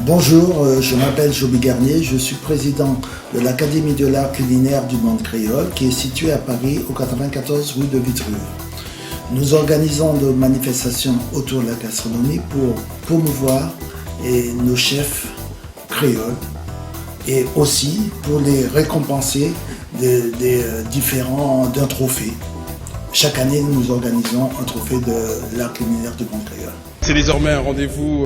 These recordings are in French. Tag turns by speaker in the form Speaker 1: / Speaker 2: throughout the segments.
Speaker 1: Bonjour, je m'appelle Joby Garnier, je suis président de l'Académie de l'art culinaire du monde créole qui est située à Paris au 94 rue de Vitruve. Nous organisons des manifestations autour de la gastronomie pour promouvoir nos chefs créoles et aussi pour les récompenser d'un trophée. Chaque année, nous organisons un trophée de l'art culinaire du monde créole.
Speaker 2: C'est désormais un rendez-vous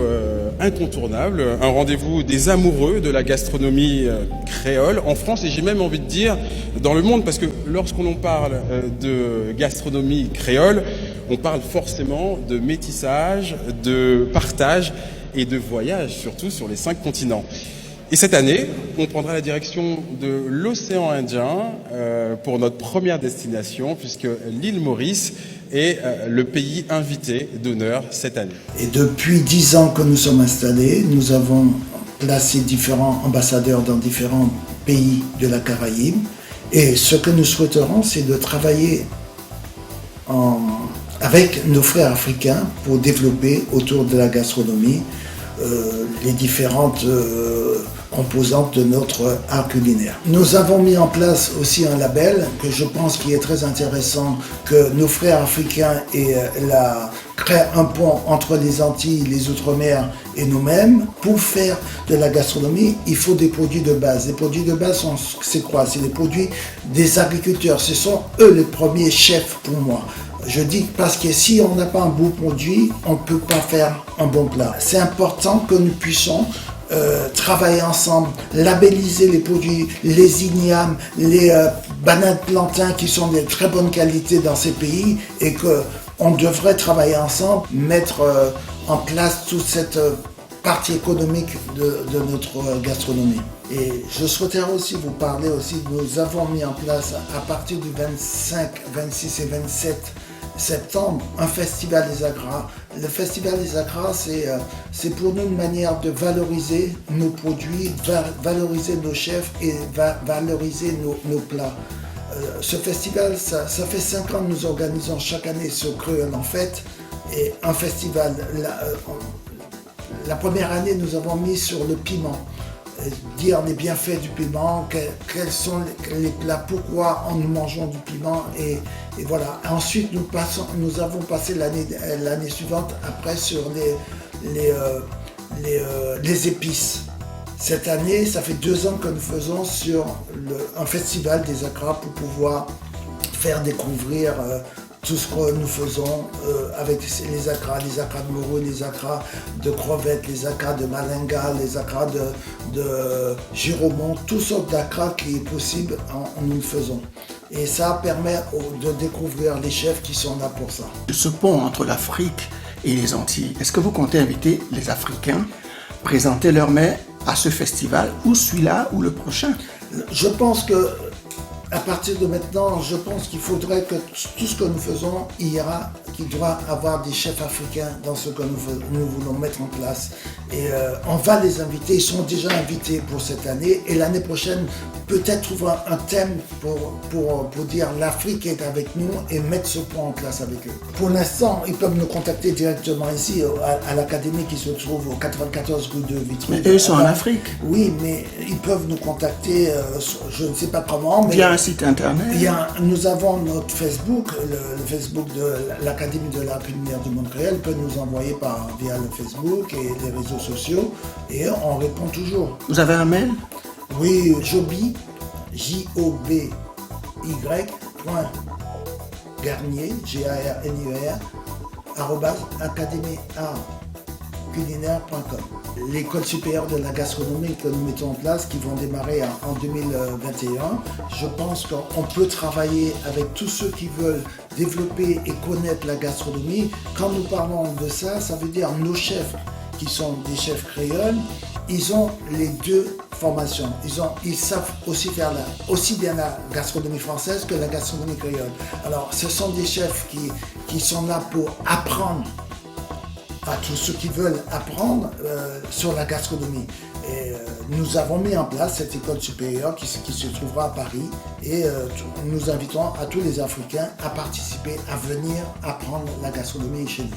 Speaker 2: incontournable, un rendez-vous des amoureux de la gastronomie créole en France et j'ai même envie de dire dans le monde, parce que lorsqu'on parle de gastronomie créole, on parle forcément de métissage, de partage et de voyage, surtout sur les 5 continents. Et cette année, on prendra la direction de l'océan Indien pour notre première destination, puisque l'île Maurice est le pays invité d'honneur cette année.
Speaker 1: Et depuis 10 ans que nous sommes installés, nous avons placé différents ambassadeurs dans différents pays de la Caraïbe. Et ce que nous souhaiterons, c'est de travailler avec nos frères africains pour développer autour de la gastronomie les différentes composantes de notre art culinaire. Nous avons mis en place aussi un label que je pense qui est très intéressant, que nos frères africains créent un pont entre les Antilles, les Outre-mer et nous-mêmes. Pour faire de la gastronomie, il faut des produits de base. Les produits de base, c'est quoi? C'est les produits des agriculteurs. Ce sont eux les premiers chefs pour moi. Je dis parce que si on n'a pas un bon produit, on ne peut pas faire un bon plat. C'est important que nous puissions travailler ensemble, labelliser les produits, les ignames, les bananes plantains qui sont de très bonne qualité dans ces pays et qu'on devrait travailler ensemble, mettre en place toute cette partie économique de notre gastronomie. Et je souhaiterais aussi vous parler aussi, nous avons mis en place à partir du 25, 26 et 27 septembre, un festival des Agras. Le festival des Agras, c'est pour nous une manière de valoriser nos produits, valoriser nos chefs et valoriser nos plats. Ce festival, ça fait 5 ans que nous organisons chaque année ce Créole en Fête. Et un festival, la première année, nous avons mis sur le piment. Dire les bienfaits du piment, quels sont les plats, pourquoi nous mangeons du piment et voilà. Ensuite nous avons passé l'année suivante après sur les épices. Cette année, ça fait 2 ans que nous faisons sur un festival des Agras pour pouvoir faire découvrir tout ce que nous faisons avec les acras de morue, les acras de crevettes, les acras de malinga, les acras de giromon, toutes sortes d'acras qui est possible, nous le faisons. Et ça permet de découvrir les chefs qui sont là pour ça.
Speaker 3: Ce pont entre l'Afrique et les Antilles, est-ce que vous comptez inviter les Africains, présenter leurs mets à ce festival, ou celui-là, ou le prochain?
Speaker 1: Je pense que à partir de maintenant, je pense qu'il faudrait que tout ce que nous faisons, qu'il doit avoir des chefs africains dans ce que nous voulons mettre en place. Et on va les inviter, ils sont déjà invités pour cette année. Et l'année prochaine, peut-être trouver un thème pour dire l'Afrique est avec nous et mettre ce point en place avec eux. Pour l'instant, ils peuvent nous contacter directement ici à l'Académie qui se trouve au 94 rue de Vitruve.
Speaker 3: Mais eux sont en Afrique.
Speaker 1: Oui, mais ils peuvent nous contacter, je ne sais pas comment. Mais
Speaker 3: via un site internet.
Speaker 1: Nous avons notre Facebook, le Facebook de l'Académie de l'art culinaire du monde créole. Ils peuvent nous envoyer via le Facebook et les réseaux sociaux et on répond toujours.
Speaker 3: Vous avez un mail?
Speaker 1: Oui, Joby, Joby, Garnier, Garnier, @academieartculinaire.com. L'école supérieure de la gastronomie que nous mettons en place, qui vont démarrer en 2021, je pense qu'on peut travailler avec tous ceux qui veulent développer et connaître la gastronomie. Quand nous parlons de ça, ça veut dire nos chefs qui sont des chefs créoles, ils ont les 2 formations. Ils savent aussi faire aussi bien la gastronomie française que la gastronomie créole. Alors, ce sont des chefs qui sont là pour apprendre à tous ceux qui veulent apprendre sur la gastronomie. Et nous avons mis en place cette école supérieure qui se trouvera à Paris et nous invitons à tous les Africains à participer, à venir apprendre la gastronomie chez nous.